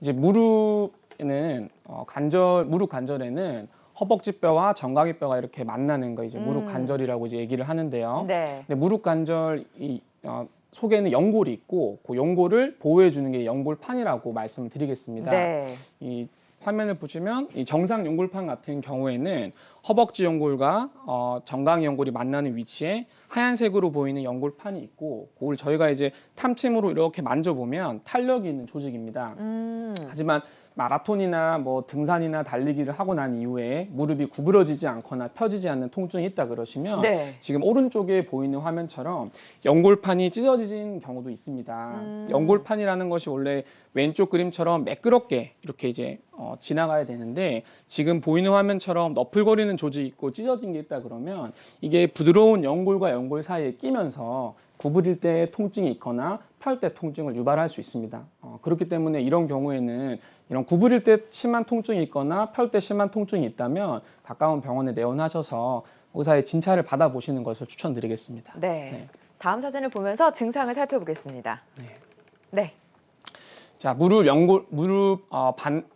이제 무릎에는 무릎 관절에는 허벅지뼈와 정강이뼈가 이렇게 만나는 거 이제 무릎 관절이라고 이제 얘기를 하는데요. 네. 근데 무릎 관절 속에는 연골이 있고 그 연골을 보호해 주는 게 연골판이라고 말씀을 드리겠습니다. 네. 이 화면을 보시면 이 정상 연골판 같은 경우에는 허벅지 연골과 정강이 연골이 만나는 위치에 하얀색으로 보이는 연골판이 있고 그걸 저희가 이제 탐침으로 이렇게 만져보면 탄력이 있는 조직입니다. 하지만 마라톤이나 뭐 등산이나 달리기를 하고 난 이후에 무릎이 구부러지지 않거나 펴지지 않는 통증이 있다 그러시면 네. 지금 오른쪽에 보이는 화면처럼 연골판이 찢어진 경우도 있습니다. 연골판이라는 것이 원래 왼쪽 그림처럼 매끄럽게 이렇게 이제 지나가야 되는데 지금 보이는 화면처럼 너풀거리는 조직이 있고 찢어진 게 있다 그러면 이게 부드러운 연골과 연골 사이에 끼면서 구부릴 때 통증이 있거나 펼 때 통증을 유발할 수 있습니다. 그렇기 때문에 이런 경우에는 이런 구부릴 때 심한 통증이 있거나 펼 때 심한 통증이 있다면 가까운 병원에 내원하셔서 의사의 진찰을 받아보시는 것을 추천드리겠습니다. 네. 네. 다음 사진을 보면서 증상을 살펴보겠습니다. 네. 자,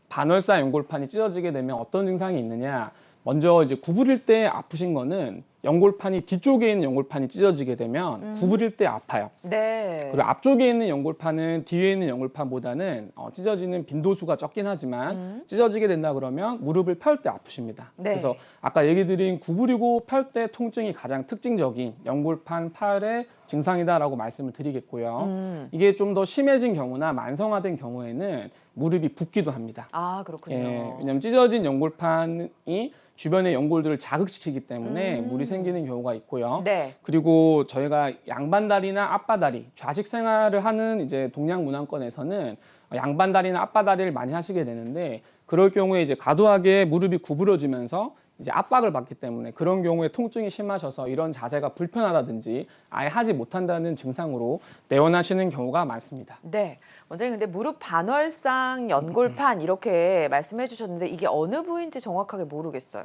반월사 연골판이 찢어지게 되면 어떤 증상이 있느냐? 먼저 이제 구부릴 때 아프신 거는 연골판이 뒤쪽에 있는 연골판이 찢어지게 되면 구부릴 때 아파요. 네. 그리고 앞쪽에 있는 연골판은 뒤에 있는 연골판보다는 찢어지는 빈도수가 적긴 하지만 찢어지게 된다 그러면 무릎을 펼 때 아프십니다. 네. 그래서 아까 얘기 드린 구부리고 펼 때 통증이 가장 특징적인 연골판 팔의 증상이다라고 말씀을 드리겠고요. 이게 좀 더 심해진 경우나 만성화된 경우에는 무릎이 붓기도 합니다. 아, 그렇군요. 예, 왜냐하면 찢어진 연골판이 주변의 연골들을 자극시키기 때문에 물이 생기는 경우가 있고요. 네. 그리고 저희가 양반다리나 앞바다리, 좌식 생활을 하는 이제 동양 문화권에서는 양반다리나 앞바다리를 많이 하시게 되는데 그럴 경우에 이제 과도하게 무릎이 구부러지면서 이제 압박을 받기 때문에 그런 경우에 통증이 심하셔서 이런 자세가 불편하다든지 아예 하지 못한다는 증상으로 내원하시는 경우가 많습니다. 네. 원장님, 근데 무릎 반월상 연골판 이렇게 말씀해 주셨는데 이게 어느 부위인지 정확하게 모르겠어요.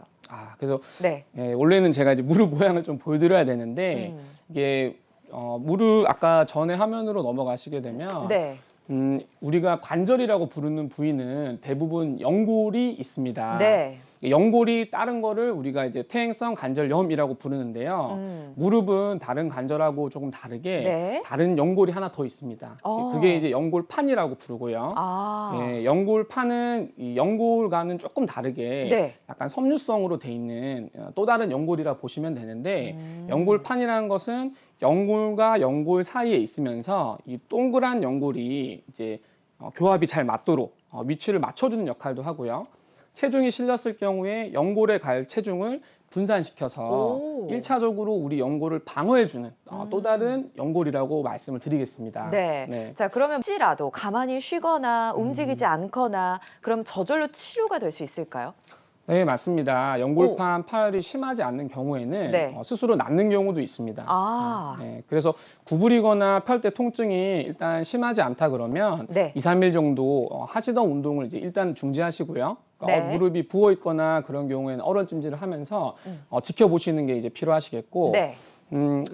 그래서 네. 원래는 제가 이제 무릎 모양을 좀 보여드려야 되는데 이게 무릎 아까 전에 화면으로 넘어가시게 되면 네. 우리가 관절이라고 부르는 부위는 대부분 연골이 있습니다. 네. 연골이 다른 거를 우리가 이제 퇴행성 관절염이라고 부르는데요. 무릎은 다른 관절하고 조금 다르게 네. 다른 연골이 하나 더 있습니다. 그게 이제 연골판이라고 부르고요. 예, 연골판은 이 연골과는 조금 다르게 네. 약간 섬유성으로 돼 있는 또 다른 연골이라 보시면 되는데 연골판이라는 것은 연골과 연골 사이에 있으면서 이 동그란 연골이 이제 교합이 잘 맞도록 위치를 맞춰주는 역할도 하고요. 체중이 실렸을 경우에 연골에 갈 체중을 분산시켜서 1차적으로 우리 연골을 방어해주는 또 다른 연골이라고 말씀을 드리겠습니다. 네. 네. 자, 그러면 혹시라도 가만히 쉬거나 움직이지 않거나 그럼 저절로 치료가 될 수 있을까요? 네, 맞습니다. 연골판 파열이 심하지 않는 경우에는 네. 스스로 낫는 경우도 있습니다. 네. 그래서 구부리거나 펼 때 통증이 일단 심하지 않다 그러면 네. 2, 3일 정도 하시던 운동을 이제 일단 중지하시고요. 네. 무릎이 부어 있거나 그런 경우에는 얼어찜질을 하면서 지켜보시는 게 이제 필요하시겠고 네.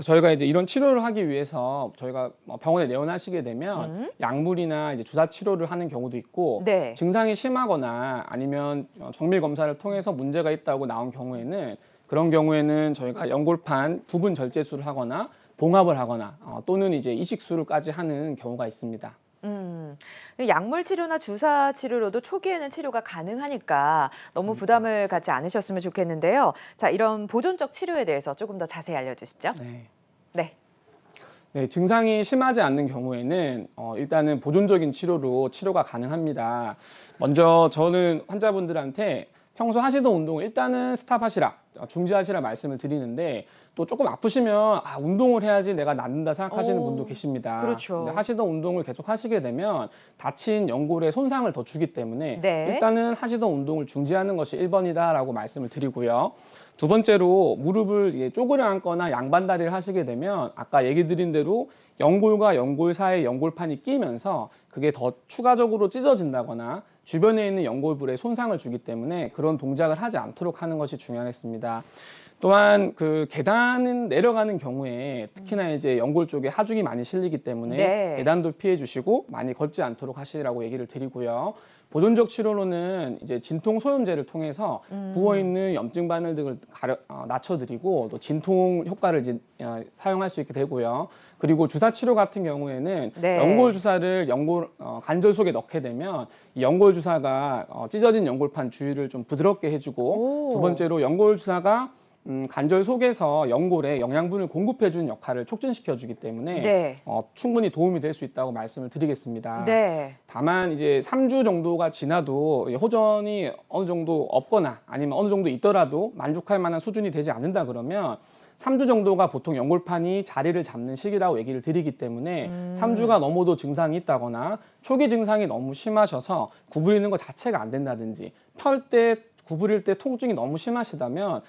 저희가 이제 이런 치료를 하기 위해서 저희가 병원에 내원하시게 되면 약물이나 이제 주사 치료를 하는 경우도 있고 네. 증상이 심하거나 아니면 정밀 검사를 통해서 문제가 있다고 나온 경우에는 그런 경우에는 저희가 연골판 부분 절제술을 하거나 봉합을 하거나 또는 이제 이식술까지 하는 경우가 있습니다. 약물 치료나 주사 치료로도 초기에는 치료가 가능하니까 너무 부담을 갖지 않으셨으면 좋겠는데요. 자, 이런 보존적 치료에 대해서 조금 더 자세히 알려주시죠. 네. 네. 네, 증상이 심하지 않는 경우에는 일단은 보존적인 치료가 가능합니다. 먼저 저는 환자분들한테 평소 하시던 운동을 일단은 스탑하시라, 중지하시라 말씀을 드리는데 또 조금 아프시면 운동을 해야지 내가 낫는다 생각하시는 분도 계십니다. 그렇죠. 근데 하시던 운동을 계속 하시게 되면 다친 연골에 손상을 더 주기 때문에 네. 일단은 하시던 운동을 중지하는 것이 1번이다라고 말씀을 드리고요. 두 번째로 무릎을 이게 쪼그려 앉거나 양반다리를 하시게 되면 아까 얘기 드린 대로 연골과 연골 사이에 연골판이 끼면서 그게 더 추가적으로 찢어진다거나 주변에 있는 연골불에 손상을 주기 때문에 그런 동작을 하지 않도록 하는 것이 중요하겠습니다. 또한 그 계단은 내려가는 경우에 특히나 이제 연골 쪽에 하중이 많이 실리기 때문에 네. 계단도 피해 주시고 많이 걷지 않도록 하시라고 얘기를 드리고요. 보존적 치료로는 이제 진통 소염제를 통해서 부어 있는 염증 바늘 등을 낮춰드리고 또 진통 효과를 이제 사용할 수 있게 되고요. 그리고 주사 치료 같은 경우에는 네. 연골 주사를 관절 속에 넣게 되면 이 연골 주사가 찢어진 연골판 주위를 좀 부드럽게 해주고 오. 두 번째로 연골 주사가 관절 속에서 연골에 영양분을 공급해주는 역할을 촉진시켜주기 때문에 네. 충분히 도움이 될 수 있다고 말씀을 드리겠습니다. 네. 다만 이제 3주 정도가 지나도 호전이 어느 정도 없거나 아니면 어느 정도 있더라도 만족할 만한 수준이 되지 않는다 그러면 3주 정도가 보통 연골판이 자리를 잡는 시기라고 얘기를 드리기 때문에 3주가 넘어도 증상이 있다거나 초기 증상이 너무 심하셔서 구부리는 것 자체가 안 된다든지 펼 때 구부릴 때 통증이 너무 심하시다면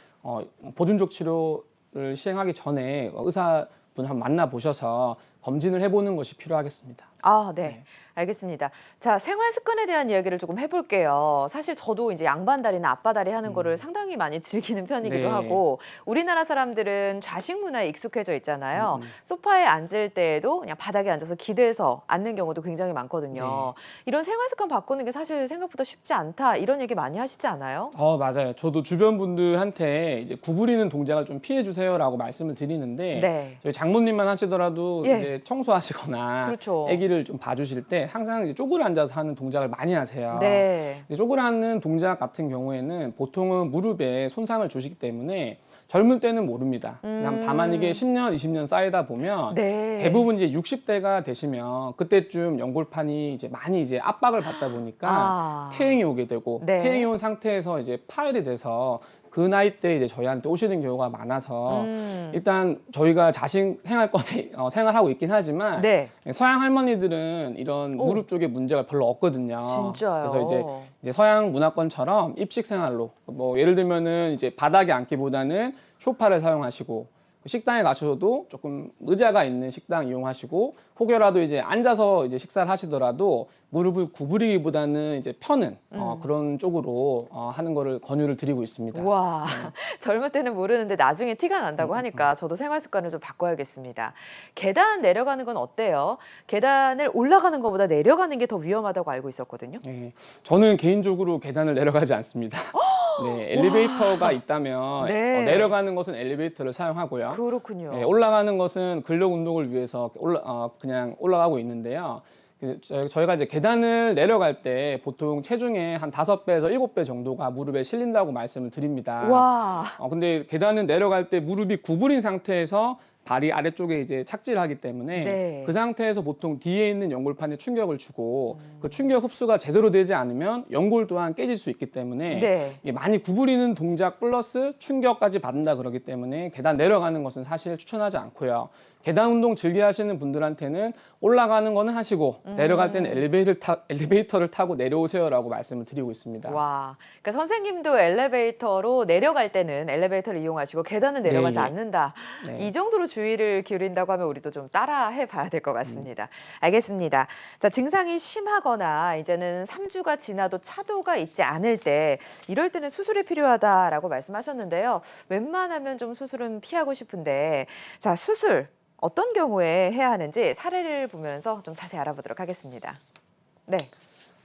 보존적 치료를 시행하기 전에 의사분 한번 만나보셔서 검진을 해보는 것이 필요하겠습니다. 아, 네. 알겠습니다. 자, 생활 습관에 대한 이야기를 조금 해볼게요. 사실 저도 이제 양반다리나 앞바다리 하는 거를 상당히 많이 즐기는 편이기도 네. 하고, 우리나라 사람들은 좌식 문화에 익숙해져 있잖아요. 소파에 앉을 때에도 그냥 바닥에 앉아서 기대서 앉는 경우도 굉장히 많거든요. 이런 생활 습관 바꾸는 게 사실 생각보다 쉽지 않다, 이런 얘기 많이 하시지 않아요? 맞아요. 저도 주변 분들한테 이제 구부리는 동작을 좀 피해 주세요라고 말씀을 드리는데 네. 저희 장모님만 하시더라도 예. 이제 청소하시거나 그렇죠. 아기를 좀 봐주실 때 항상 이제 쪼그려 앉아서 하는 동작을 많이 하세요. 네. 근데 쪼그려 앉는 동작 같은 경우에는 보통은 무릎에 손상을 주시기 때문에 젊을 때는 모릅니다. 다만 이게 10년, 20년 쌓이다 보면 네. 대부분 이제 60대가 되시면 그때쯤 연골판이 이제 많이 이제 압박을 받다 보니까 퇴행이 오게 되고 네. 퇴행이 온 상태에서 이제 파열이 돼서 그 나이 때 이제 저희한테 오시는 경우가 많아서 일단 저희가 자식 생활하고 있긴 하지만 네. 서양 할머니들은 이런 무릎 쪽에 문제가 별로 없거든요. 진짜요? 그래서 이제 서양 문화권처럼 입식 생활로 뭐 예를 들면은 이제 바닥에 앉기보다는 소파를 사용하시고 식당에 가셔도 조금 의자가 있는 식당 이용하시고 혹여라도 이제 앉아서 이제 식사를 하시더라도 무릎을 구부리기보다는 이제 펴는 그런 쪽으로 하는 거를 권유를 드리고 있습니다. 와, 젊을 때는 모르는데 나중에 티가 난다고 하니까 저도 생활 습관을 좀 바꿔야겠습니다. 계단 내려가는 건 어때요? 계단을 올라가는 것보다 내려가는 게 더 위험하다고 알고 있었거든요. 네, 저는 개인적으로 계단을 내려가지 않습니다. 네, 엘리베이터가 있다면 네. 내려가는 것은 엘리베이터를 사용하고요. 그렇군요. 네, 올라가는 것은 근력 운동을 위해서 그냥 올라가고 있는데요. 저희가 이제 계단을 내려갈 때 보통 체중의 한 5배에서 7배 정도가 무릎에 실린다고 말씀을 드립니다. 와, 근데 계단을 내려갈 때 무릎이 구부린 상태에서 발이 아래쪽에 이제 착지를 하기 때문에 네. 그 상태에서 보통 뒤에 있는 연골판에 충격을 주고 그 충격 흡수가 제대로 되지 않으면 연골 또한 깨질 수 있기 때문에 네. 이게 많이 구부리는 동작 플러스 충격까지 받는다 그러기 때문에 계단 내려가는 것은 사실 추천하지 않고요. 계단 운동 즐겨 하시는 분들한테는 올라가는 거는 하시고 내려갈 때는 엘리베이터를 타고 내려오세요라고 말씀을 드리고 있습니다. 와, 그러니까 선생님도 엘리베이터로 내려갈 때는 엘리베이터를 이용하시고 계단은 내려가지 네, 예. 않는다. 네. 이 정도로 주의를 기울인다고 하면 우리도 좀 따라해 봐야 될 것 같습니다. 알겠습니다. 자, 증상이 심하거나 이제는 3주가 지나도 차도가 있지 않을 때 이럴 때는 수술이 필요하다라고 말씀하셨는데요. 웬만하면 좀 수술은 피하고 싶은데 자, 수술 어떤 경우에 해야 하는지 사례를 보면서 좀 자세히 알아보도록 하겠습니다. 네.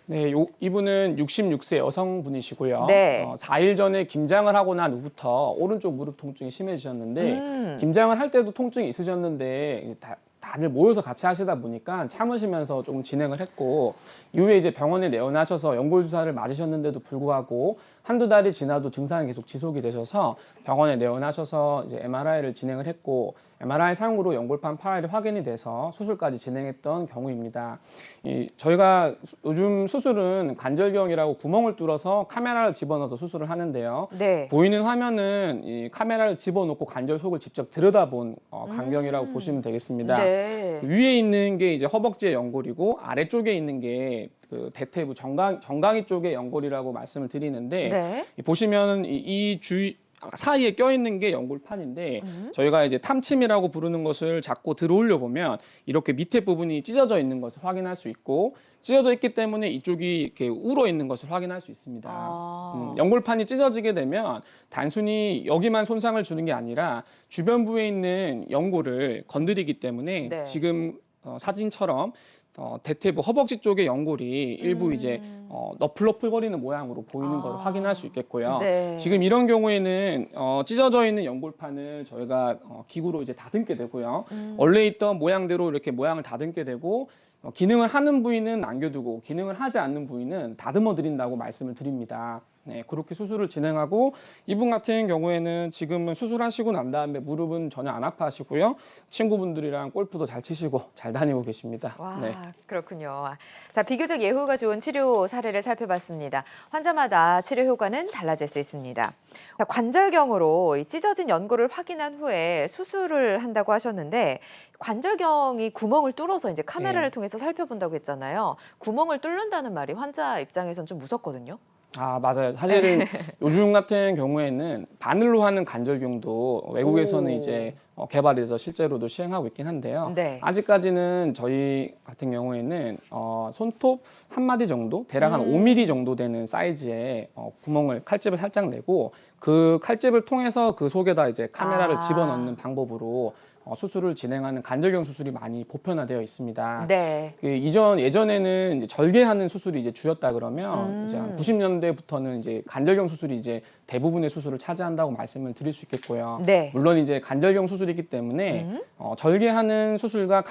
네, 이분은 66세 여성분이시고요. 네. 4일 전에 김장을 하고 난 후부터 오른쪽 무릎 통증이 심해지셨는데 김장을 할 때도 통증이 있으셨는데 다들 모여서 같이 하시다 보니까 참으시면서 조금 진행을 했고 이후에 이제 병원에 내원하셔서 연골 주사를 맞으셨는데도 불구하고 한두 달이 지나도 증상이 계속 지속이 되셔서 병원에 내원하셔서 이제 MRI를 진행을 했고 MRI 상으로 연골판 파열이 확인이 돼서 수술까지 진행했던 경우입니다. 저희가 요즘 수술은 관절경이라고 구멍을 뚫어서 카메라를 집어넣어서 수술을 하는데요. 네. 보이는 화면은 이 카메라를 집어넣고 관절 속을 직접 들여다본 광경이라고 보시면 되겠습니다. 네. 위에 있는 게 이제 허벅지의 연골이고 아래쪽에 있는 게 그 대퇴부 정강이 쪽의 연골이라고 말씀을 드리는데 네. 보시면 이 주위 사이에 껴있는 게 연골판인데 저희가 이제 탐침이라고 부르는 것을 잡고 들어올려 보면 이렇게 밑에 부분이 찢어져 있는 것을 확인할 수 있고 찢어져 있기 때문에 이쪽이 이렇게 울어 있는 것을 확인할 수 있습니다. 연골판이 찢어지게 되면 단순히 여기만 손상을 주는 게 아니라 주변 부에 있는 연골을 건드리기 때문에 네. 지금 사진처럼 대퇴부 허벅지 쪽의 연골이 일부 이제 너플너플거리는 모양으로 보이는 걸 확인할 수 있겠고요. 네. 지금 이런 경우에는 찢어져 있는 연골판을 저희가 기구로 이제 다듬게 되고요. 원래 있던 모양대로 이렇게 모양을 다듬게 되고 기능을 하는 부위는 남겨두고 기능을 하지 않는 부위는 다듬어 드린다고 말씀을 드립니다. 네, 그렇게 수술을 진행하고 이분 같은 경우에는 지금은 수술하시고 난 다음에 무릎은 전혀 안 아파하시고요. 친구분들이랑 골프도 잘 치시고 잘 다니고 계십니다. 와, 네. 그렇군요. 자, 비교적 예후가 좋은 치료 사례를 살펴봤습니다. 환자마다 치료 효과는 달라질 수 있습니다. 자, 관절경으로 이 찢어진 연골을 확인한 후에 수술을 한다고 하셨는데 관절경이 구멍을 뚫어서 이제 카메라를 네. 통해서 살펴본다고 했잖아요. 구멍을 뚫는다는 말이 환자 입장에선 좀 무섭거든요. 아, 맞아요. 사실은 요즘 같은 경우에는 바늘로 하는 관절경도 외국에서는 오. 이제 개발해서 실제로도 시행하고 있긴 한데요. 네. 아직까지는 저희 같은 경우에는 손톱 한 마디 정도, 대략 한 5mm 정도 되는 사이즈의 구멍을 칼집을 살짝 내고 그 칼집을 통해서 그 속에다 이제 카메라를 집어넣는 방법으로 수술을 진행하는 관절경 수술이 많이 보편화되어 있습니다. 네. 예전에는 이제 절개하는 수술이 이제 주였다 그러면 이제 한 90년대부터는 이제 관절경 수술이 이제 대부분의 수술을 차지한다고 말씀을 드릴 수 있겠고요. 네. 물론 이제 관절경 수술이기 때문에 절개하는 수술과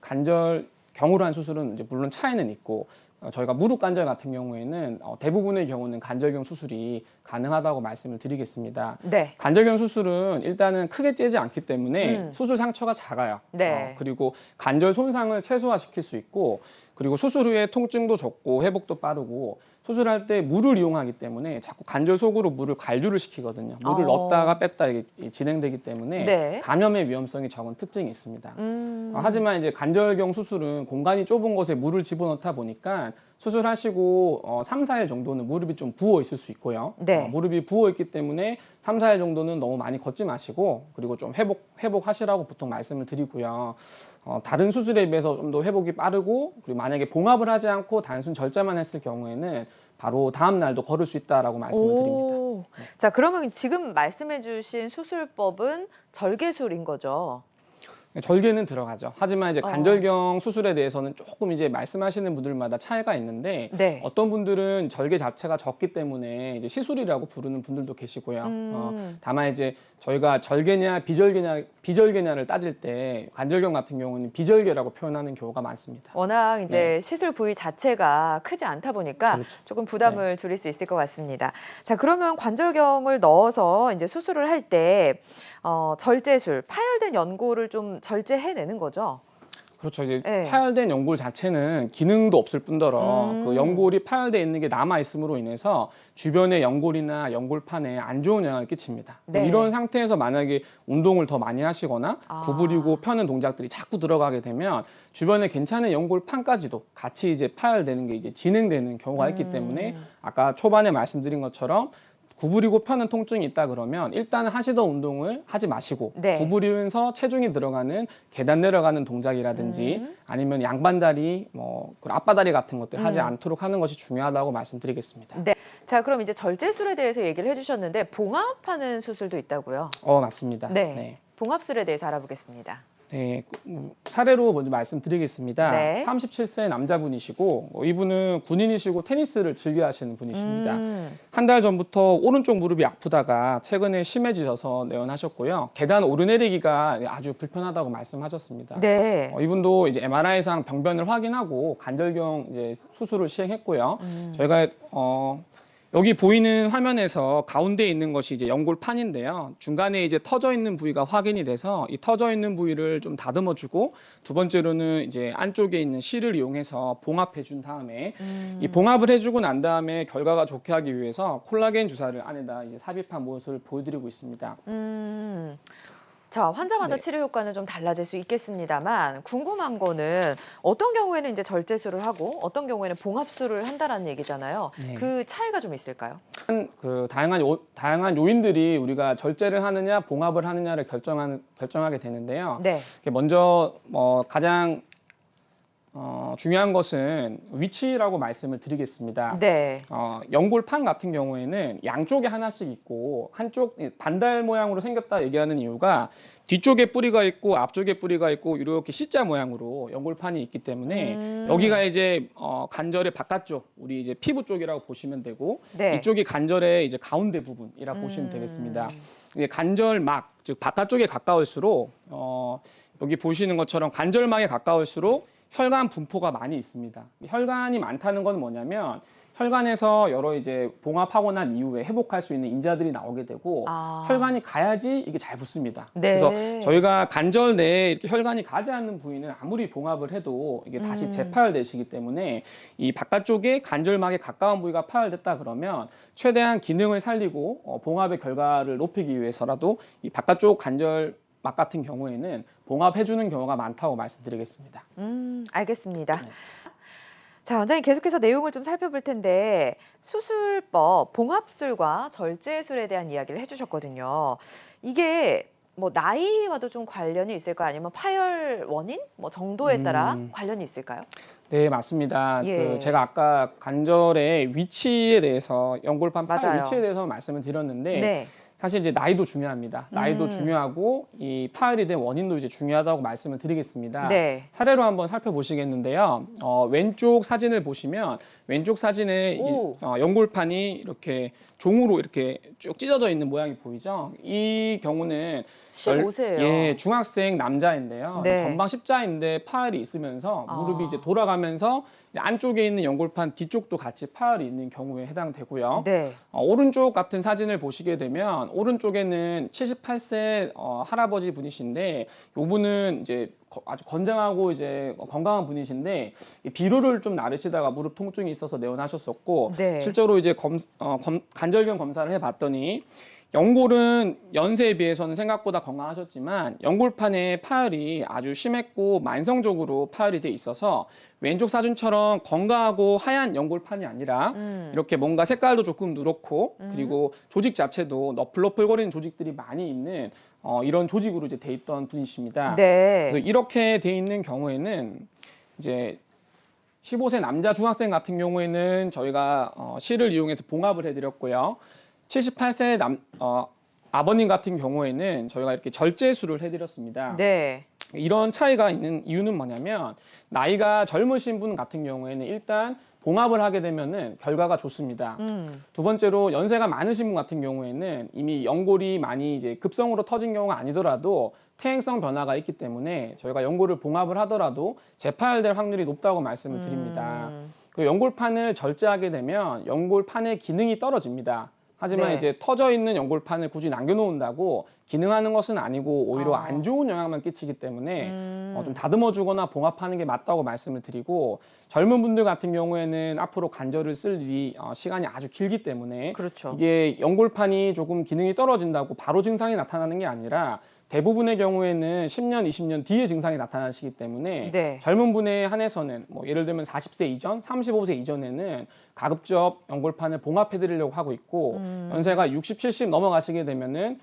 관절경으로 한 수술은 이제 물론 차이는 있고 저희가 무릎 관절 같은 경우에는 대부분의 경우는 관절경 수술이 가능하다고 말씀을 드리겠습니다. 네. 관절경 수술은 일단은 크게 째지 않기 때문에 수술 상처가 작아요. 네. 그리고 관절 손상을 최소화시킬 수 있고 그리고 수술 후에 통증도 적고 회복도 빠르고 수술할 때 물을 이용하기 때문에 자꾸 관절 속으로 물을 관류를 시키거든요. 물을 넣었다가 뺐다 이게 진행되기 때문에 네. 감염의 위험성이 적은 특징이 있습니다. 하지만 이제 관절경 수술은 공간이 좁은 곳에 물을 집어넣다 보니까 수술하시고 3, 4일 정도는 무릎이 좀 부어 있을 수 있고요. 네. 무릎이 부어 있기 때문에 3, 4일 정도는 너무 많이 걷지 마시고 그리고 좀 회복하시라고 보통 말씀을 드리고요. 다른 수술에 비해서 좀 더 회복이 빠르고 그리고 만약에 봉합을 하지 않고 단순 절제만 했을 경우에는 바로 다음 날도 걸을 수 있다라고 말씀을 드립니다. 자, 그러면 지금 말씀해 주신 수술법은 절개술인 거죠? 절개는 들어가죠. 하지만 이제 관절경 수술에 대해서는 조금 이제 말씀하시는 분들마다 차이가 있는데 네. 어떤 분들은 절개 자체가 적기 때문에 이제 시술이라고 부르는 분들도 계시고요. 다만 이제 저희가 절개냐 비절개냐를 따질 때 관절경 같은 경우는 비절개라고 표현하는 경우가 많습니다. 워낙 이제 시술 부위 자체가 크지 않다 보니까 그렇죠. 조금 부담을 줄일 수 있을 것 같습니다. 자, 그러면 관절경을 넣어서 이제 수술을 할 때 절제술, 파열된 연골을 좀 절제해내는 거죠? 그렇죠. 이제 네. 파열된 연골 자체는 기능도 없을 뿐더러 그 연골이 파열돼 있는 게 남아 있음으로 인해서 주변의 연골이나 연골판에 안 좋은 영향을 끼칩니다. 네. 이런 상태에서 만약에 운동을 더 많이 하시거나 구부리고 펴는 동작들이 자꾸 들어가게 되면 주변에 괜찮은 연골판까지도 같이 이제 파열되는 게 이제 진행되는 경우가 있기 때문에 아까 초반에 말씀드린 것처럼 구부리고 펴는 통증이 있다 그러면 일단 하시던 운동을 하지 마시고 네. 구부리면서 체중이 들어가는 계단 내려가는 동작이라든지 아니면 양반다리, 앞바다리 같은 것들 하지 않도록 하는 것이 중요하다고 말씀드리겠습니다. 네. 자, 그럼 이제 절제술에 대해서 얘기를 해주셨는데 봉합하는 수술도 있다고요? 맞습니다. 네. 봉합술에 대해서 알아보겠습니다. 네, 사례로 먼저 말씀드리겠습니다. 네. 37세 남자분이시고 이분은 군인이시고 테니스를 즐겨 하시는 분이십니다. 한 달 전부터 오른쪽 무릎이 아프다가 최근에 심해지셔서 내원하셨고요. 계단 오르내리기가 아주 불편하다고 말씀하셨습니다. 네. 이분도 이제 MRI상 병변을 확인하고 관절경 이제 수술을 시행했고요. 저희가 여기 보이는 화면에서 가운데 있는 것이 이제 연골판인데요. 중간에 이제 터져 있는 부위가 확인이 돼서 이 터져 있는 부위를 좀 다듬어 주고 두 번째로는 이제 안쪽에 있는 실을 이용해서 봉합해 준 다음에 이 봉합을 해주고 난 다음에 결과가 좋게 하기 위해서 콜라겐 주사를 안에다 이제 삽입한 모습을 보여드리고 있습니다. 자, 환자마다 네. 치료 효과는 좀 달라질 수 있겠습니다만 궁금한 거는 어떤 경우에는 이제 절제술을 하고 어떤 경우에는 봉합술을 한다라는 얘기잖아요. 네. 그 차이가 좀 있을까요? 그 다양한 요인들이 우리가 절제를 하느냐 봉합을 하느냐를 결정하게 되는데요. 네. 먼저 가장 중요한 것은 위치라고 말씀을 드리겠습니다. 네. 연골판 같은 경우에는 양쪽에 하나씩 있고 한쪽 반달 모양으로 생겼다 얘기하는 이유가 뒤쪽에 뿌리가 있고 앞쪽에 뿌리가 있고 이렇게 C자 모양으로 연골판이 있기 때문에 여기가 이제 관절의 바깥쪽, 우리 이제 피부 쪽이라고 보시면 되고 네. 이쪽이 관절의 이제 가운데 부분이라고 보시면 되겠습니다. 이게 관절막, 즉 바깥쪽에 가까울수록 여기 보시는 것처럼 관절막에 가까울수록 혈관 분포가 많이 있습니다. 혈관이 많다는 건 뭐냐면 혈관에서 여러 이제 봉합하고 난 이후에 회복할 수 있는 인자들이 나오게 되고 혈관이 가야지 이게 잘 붙습니다. 네. 그래서 저희가 관절 내에 이렇게 혈관이 가지 않는 부위는 아무리 봉합을 해도 이게 다시 재파열되시기 때문에 이 바깥쪽에 관절막에 가까운 부위가 파열됐다 그러면 최대한 기능을 살리고 봉합의 결과를 높이기 위해서라도 이 바깥쪽 관절 막 같은 경우에는 봉합해주는 경우가 많다고 말씀드리겠습니다. 알겠습니다. 네. 자, 원장님 계속해서 내용을 좀 살펴볼 텐데 수술법, 봉합술과 절제술에 대한 이야기를 해주셨거든요. 이게 뭐 나이와도 좀 관련이 있을까요? 아니면 파열 원인 뭐 정도에 따라 관련이 있을까요? 네, 맞습니다. 예. 제가 아까 관절의 위치에 대해서 연골판 파열 맞아요. 위치에 대해서 말씀을 드렸는데 네. 사실 이제 나이도 중요합니다. 나이도 중요하고 이 파열이 된 원인도 이제 중요하다고 말씀을 드리겠습니다. 네. 사례로 한번 살펴보시겠는데요. 왼쪽 사진을 보시면 왼쪽 사진에 연골판이 이렇게 종으로 이렇게 쭉 찢어져 있는 모양이 보이죠. 이 경우는 15세예요. 예, 중학생 남자인데요. 네. 전방 십자인대 파열이 있으면서 무릎이 이제 돌아가면서 안쪽에 있는 연골판 뒤쪽도 같이 파열이 있는 경우에 해당되고요. 네. 오른쪽 같은 사진을 보시게 되면 오른쪽에는 78세 할아버지 분이신데 이분은 이제 아주 건장하고 이제 건강한 분이신데 비루를 좀 나르시다가 무릎 통증이 있어서 내원하셨었고 네. 실제로 이제 관절경 검사를 해봤더니 연골은 연세에 비해서는 생각보다 건강하셨지만 연골판에 파열이 아주 심했고 만성적으로 파열이 돼 있어서 왼쪽 사진처럼 건강하고 하얀 연골판이 아니라 이렇게 뭔가 색깔도 조금 누렇고 그리고 조직 자체도 너플너플거리는 조직들이 많이 있는 이런 조직으로 이제 돼 있던 분이십니다. 네. 그래서 이렇게 돼 있는 경우에는 이제 15세 남자 중학생 같은 경우에는 저희가 실을 이용해서 봉합을 해드렸고요. 78세 아버님 같은 경우에는 저희가 이렇게 절제술을 해드렸습니다. 네. 이런 차이가 있는 이유는 뭐냐면 나이가 젊으신 분 같은 경우에는 일단 봉합을 하게 되면은 결과가 좋습니다. 두 번째로 연세가 많으신 분 같은 경우에는 이미 연골이 많이 이제 급성으로 터진 경우가 아니더라도 퇴행성 변화가 있기 때문에 저희가 연골을 봉합을 하더라도 재파열될 확률이 높다고 말씀을 드립니다. 그 연골판을 절제하게 되면 연골판의 기능이 떨어집니다. 하지만 네. 이제 터져 있는 연골판을 굳이 남겨놓는다고 기능하는 것은 아니고 오히려 안 좋은 영향만 끼치기 때문에 좀 다듬어주거나 봉합하는 게 맞다고 말씀을 드리고 젊은 분들 같은 경우에는 앞으로 관절을 쓸 일이 시간이 아주 길기 때문에 그렇죠. 이게 연골판이 조금 기능이 떨어진다고 바로 증상이 나타나는 게 아니라 대부분의 경우에는 10년, 20년 뒤에 증상이 나타나시기 때문에 네. 젊은 분에 한해서는 뭐 예를 들면 40세 이전, 35세 이전에는 가급적 연골판을 봉합해드리려고 하고 있고 연세가 60, 70 넘어가시게 되면은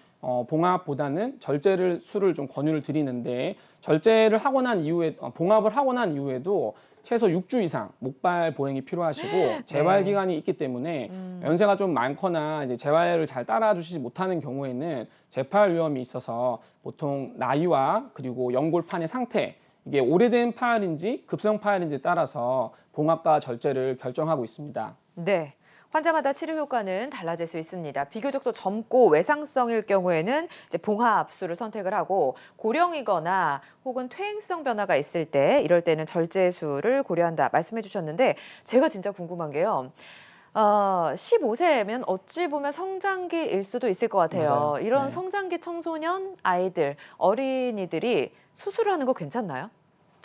봉합보다는 절제를 수를 좀 권유를 드리는데 절제를 하고 난 이후에 봉합을 하고 난 이후에도 최소 6주 이상 목발 보행이 필요하시고 재활 기간이 있기 때문에 연세가 좀 많거나 이제 재활을 잘 따라주시지 못하는 경우에는 재파열 위험이 있어서 보통 나이와 그리고 연골판의 상태 이게 오래된 파열인지 급성 파열인지에 따라서 봉합과 절제를 결정하고 있습니다. 네. 환자마다 치료 효과는 달라질 수 있습니다. 비교적 또 젊고 외상성일 경우에는 이제 봉합술을 선택을 하고 고령이거나 혹은 퇴행성 변화가 있을 때 이럴 때는 절제술을 고려한다 말씀해 주셨는데 제가 진짜 궁금한 게요. 15세면 어찌 보면 성장기일 수도 있을 것 같아요. 맞아요. 이런 네. 성장기 청소년 아이들, 어린이들이 수술을 하는 거 괜찮나요?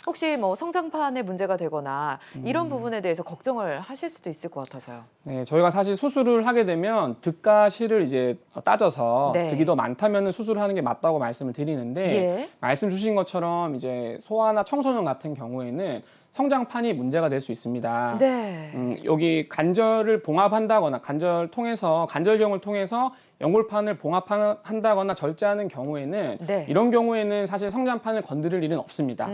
혹시 뭐 성장판에 문제가 되거나 이런 부분에 대해서 걱정을 하실 수도 있을 것 같아서요. 네, 저희가 사실 수술을 하게 되면 득과 실을 이제 따져서 네. 득이 더 많다면 수술을 하는 게 맞다고 말씀을 드리는데 예. 말씀 주신 것처럼 이제 소아나 청소년 같은 경우에는 성장판이 문제가 될 수 있습니다. 네. 여기 관절을 봉합한다거나 관절경을 통해서 연골판을 봉합한다거나 절제하는 경우에는 네. 이런 경우에는 사실 성장판을 건드릴 일은 없습니다.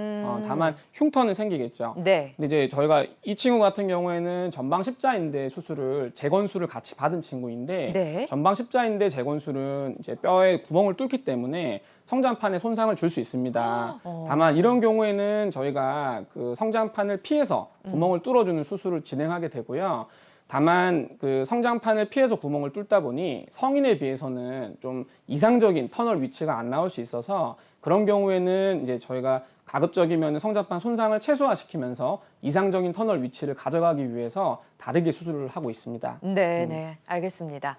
다만 흉터는 생기겠죠. 네. 근데 이제 저희가 이 친구 같은 경우에는 전방 십자인대 수술을 재건수를 같이 받은 친구인데 네. 전방 십자인대 재건술은 이제 뼈에 구멍을 뚫기 때문에 성장판에 손상을 줄 수 있습니다. 다만 이런 경우에는 저희가 그 성장판을 피해서 구멍을 뚫어주는 수술을 진행하게 되고요. 다만 그 성장판을 피해서 구멍을 뚫다 보니 성인에 비해서는 좀 이상적인 터널 위치가 안 나올 수 있어서 그런 경우에는 이제 저희가 가급적이면 성장판 손상을 최소화시키면서 이상적인 터널 위치를 가져가기 위해서 다르게 수술을 하고 있습니다. 네, 네. 알겠습니다.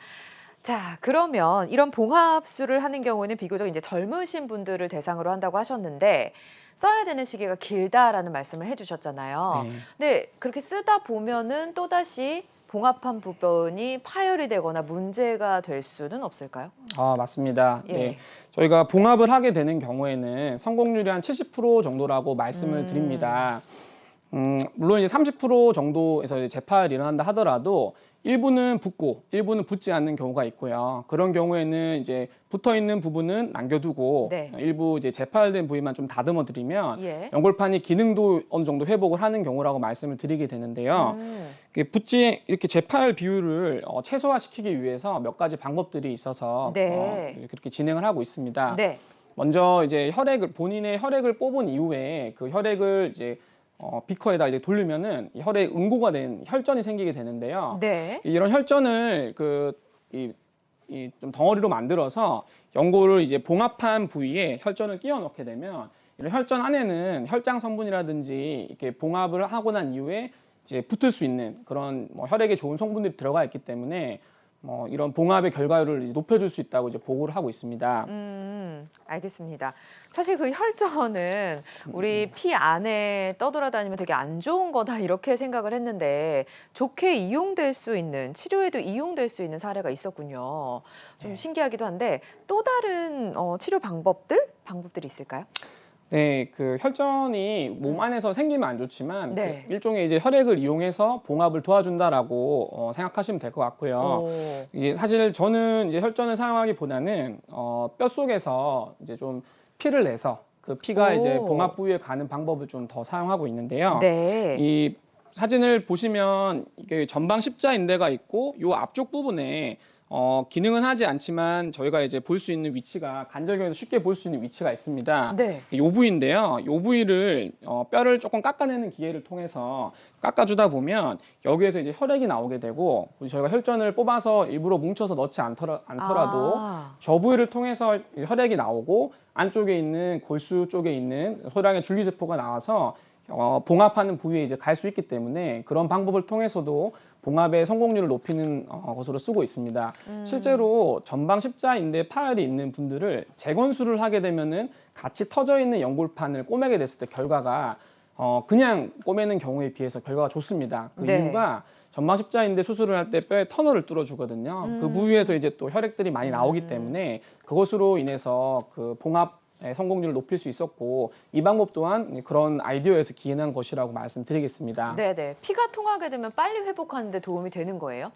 자, 그러면 이런 봉합술을 하는 경우에는 비교적 이제 젊으신 분들을 대상으로 한다고 하셨는데 써야 되는 시기가 길다라는 말씀을 해주셨잖아요. 네. 근데 그렇게 쓰다 보면은 또다시 봉합한 부분이 파열이 되거나 문제가 될 수는 없을까요? 아, 맞습니다. 예. 네. 저희가 봉합을 하게 되는 경우에는 성공률이 한 70% 정도라고 말씀을 드립니다. 물론 이제 30% 정도에서 이제 재파열이 일어난다 하더라도 일부는 붙고 일부는 붙지 않는 경우가 있고요. 그런 경우에는 이제 붙어 있는 부분은 남겨두고 네. 일부 이제 재파열된 부위만 좀 다듬어 드리면 예. 연골판이 기능도 어느 정도 회복을 하는 경우라고 말씀을 드리게 되는데요. 이렇게 재파열 비율을 최소화시키기 위해서 몇 가지 방법들이 있어서 네. 그렇게 진행을 하고 있습니다. 네. 먼저 이제 본인의 혈액을 뽑은 이후에 그 혈액을 이제 비커에다 이제 돌리면은 혈액 응고가 된 혈전이 생기게 되는데요. 네. 이런 혈전을 좀 덩어리로 만들어서 연골을 이제 봉합한 부위에 혈전을 끼워 넣게 되면 이런 혈전 안에는 혈장 성분이라든지 이렇게 봉합을 하고 난 이후에 이제 붙을 수 있는 그런 뭐 혈액에 좋은 성분들이 들어가 있기 때문에 이런 봉합의 결과율을 이제 높여줄 수 있다고 이제 보고를 하고 있습니다. 알겠습니다. 사실 그 혈전은 우리 피 안에 떠돌아다니면 되게 안 좋은 거다 이렇게 생각을 했는데 좋게 이용될 수 있는 치료에도 이용될 수 있는 사례가 있었군요. 좀 신기하기도 한데 또 다른 치료 방법들이 있을까요? 네, 그 혈전이 몸 안에서 생기면 안 좋지만 네. 그 일종의 이제 혈액을 이용해서 봉합을 도와준다라고 생각하시면 될 것 같고요. 오. 이제 사실 저는 이제 혈전을 사용하기보다는 뼈 속에서 이제 좀 피를 내서 그 피가 오. 이제 봉합 부위에 가는 방법을 좀 더 사용하고 있는데요. 네. 이 사진을 보시면 이게 전방 십자인대가 있고 요 앞쪽 부분에 기능은 하지 않지만 저희가 이제 볼 수 있는 위치가 관절경에서 쉽게 볼 수 있는 위치가 있습니다. 네. 요 부위인데요. 요 부위를 뼈를 조금 깎아내는 기계를 통해서 깎아주다 보면 여기에서 이제 혈액이 나오게 되고 저희가 혈전을 뽑아서 일부러 뭉쳐서 넣지 않더라도 아. 저 부위를 통해서 혈액이 나오고 안쪽에 있는 골수 쪽에 있는 소량의 줄기세포가 나와서 봉합하는 부위에 이제 갈 수 있기 때문에 그런 방법을 통해서도 봉합의 성공률을 높이는 것으로 쓰고 있습니다. 실제로 전방 십자인대 파열이 있는 분들을 재건수를 하게 되면은 같이 터져 있는 연골판을 꼬매게 됐을 때 결과가 그냥 꼬매는 경우에 비해서 결과가 좋습니다. 그 네. 이유가 전방 십자인대 수술을 할 때 뼈에 터널을 뚫어주거든요. 그 부위에서 이제 또 혈액들이 많이 나오기 때문에 그것으로 인해서 그 봉합 성공률을 높일 수 있었고 이 방법 또한 그런 아이디어에서 기인한 것이라고 말씀드리겠습니다. 네네. 피가 통하게 되면 빨리 회복하는 데 도움이 되는 거예요?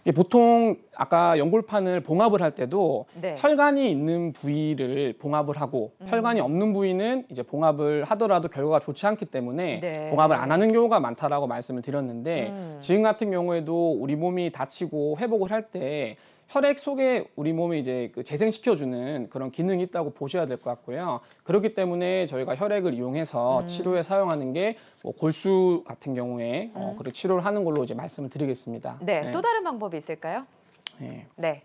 이게 보통 아까 연골판을 봉합을 할 때도 네. 혈관이 있는 부위를 봉합을 하고 혈관이 없는 부위는 이제 봉합을 하더라도 결과가 좋지 않기 때문에 네. 봉합을 안 하는 경우가 많다라고 말씀을 드렸는데 지금 같은 경우에도 우리 몸이 다치고 회복을 할 때 혈액 속에 우리 몸이 이제 그 재생시켜주는 그런 기능이 있다고 보셔야 될 것 같고요. 그렇기 때문에 저희가 혈액을 이용해서 치료에 사용하는 게 뭐 골수 같은 경우에 그렇게 치료를 하는 걸로 이제 말씀을 드리겠습니다. 네. 또 다른 방법이 있을까요? 네. 네.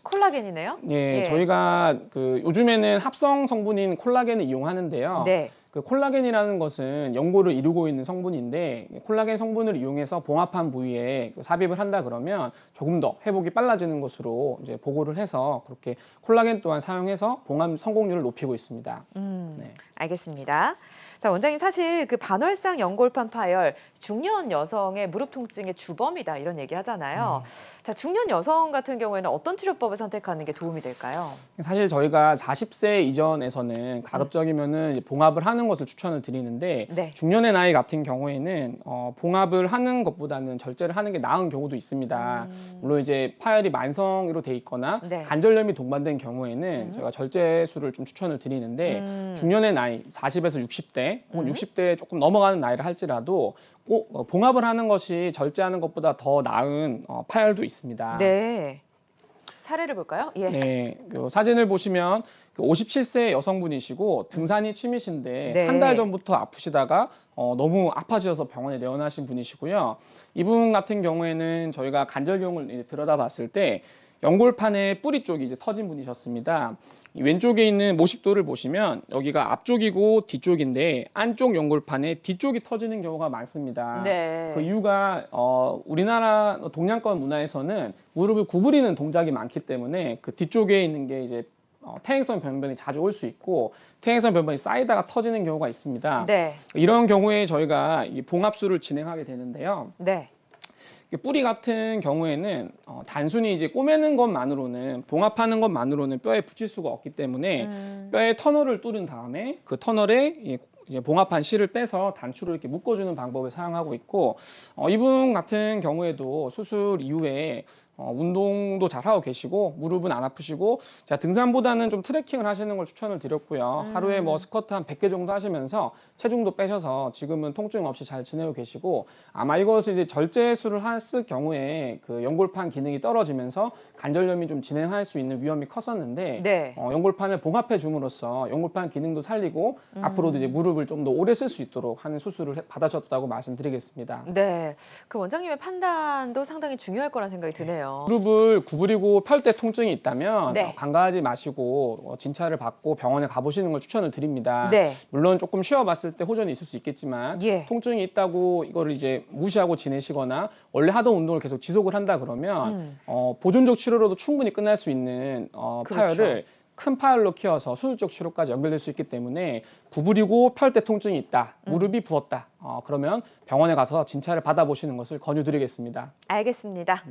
콜라겐이네요. 예, 저희가 그 요즘에는 합성 성분인 콜라겐을 이용하는데요. 네. 그 콜라겐이라는 것은 연골을 이루고 있는 성분인데 콜라겐 성분을 이용해서 봉합한 부위에 삽입을 한다 그러면 조금 더 회복이 빨라지는 것으로 이제 보고를 해서 그렇게 콜라겐 또한 사용해서 봉합 성공률을 높이고 있습니다. 네. 알겠습니다. 자, 원장님 사실 그 반월상 연골판 파열 중년 여성의 무릎 통증의 주범이다 이런 얘기 하잖아요. 자, 중년 여성 같은 경우에는 어떤 치료법을 선택하는 게 도움이 될까요? 사실 저희가 40세 이전에서는 가급적이면은 이제 봉합을 하는 것을 추천을 드리는데 네. 중년의 나이 같은 경우에는 봉합을 하는 것보다는 절제를 하는 게 나은 경우도 있습니다. 물론 이제 파열이 만성으로 돼 있거나 네. 관절염이 동반된 경우에는 저희가 절제술을 좀 추천을 드리는데 중년의 나이 40에서 60대 혹은 60대에 조금 넘어가는 나이를 할지라도 꼭 봉합을 하는 것이 절제하는 것보다 더 나은 파열도 있습니다. 네. 사례를 볼까요? 예. 네, 그 사진을 보시면 57세 여성분이시고 등산이 취미신데 네. 한 달 전부터 아프시다가 너무 아파지셔서 병원에 내원하신 분이시고요. 이분 같은 경우에는 저희가 관절경을 이제 들여다봤을 때 연골판의 뿌리 쪽이 이제 터진 분이셨습니다. 이 왼쪽에 있는 모식도를 보시면 여기가 앞쪽이고 뒤쪽인데 안쪽 연골판의 뒤쪽이 터지는 경우가 많습니다. 네. 그 이유가 우리나라 동양권 문화에서는 무릎을 구부리는 동작이 많기 때문에 그 뒤쪽에 있는 게 이제 퇴행성 변변이 자주 올 수 있고 퇴행성 변변이 쌓이다가 터지는 경우가 있습니다. 네. 이런 경우에 저희가 이 봉합술을 진행하게 되는데요. 네. 뿌리 같은 경우에는 단순히 이제 꼬매는 것만으로는 봉합하는 것만으로는 뼈에 붙일 수가 없기 때문에 뼈에 터널을 뚫은 다음에 그 터널에 이제 봉합한 실을 빼서 단추로 이렇게 묶어주는 방법을 사용하고 있고 이분 같은 경우에도 수술 이후에 운동도 잘 하고 계시고 무릎은 안 아프시고 제가 등산보다는 좀 트레킹을 하시는 걸 추천을 드렸고요. 하루에 뭐 스쿼트 한 100개 정도 하시면서 체중도 빼셔서 지금은 통증 없이 잘 지내고 계시고 아마 이것을 이제 절제술을 했을 경우에 그 연골판 기능이 떨어지면서 관절염이 좀 진행할 수 있는 위험이 컸었는데 네. 연골판을 봉합해 줌으로써 연골판 기능도 살리고 앞으로도 이제 무릎을 좀 더 오래 쓸 수 있도록 하는 수술을 받으셨다고 말씀드리겠습니다. 네. 그 원장님의 판단도 상당히 중요할 거란 생각이 드네요. 무릎을 구부리고 펼 때 통증이 있다면 네. 관가하지 마시고 진찰을 받고 병원에 가보시는 걸 추천을 드립니다. 네. 물론 조금 쉬어봤을 때 호전이 있을 수 있겠지만 예. 통증이 있다고 이거를 이제 무시하고 지내시거나 원래 하던 운동을 계속 지속을 한다 그러면 보존적 치료로도 충분히 끝날 수 있는 그렇죠. 파열을 큰 파열로 키워서 수술적 치료까지 연결될 수 있기 때문에 구부리고 펼 때 통증이 있다, 무릎이 부었다. 그러면 병원에 가서 진찰을 받아보시는 것을 권유드리겠습니다. 알겠습니다.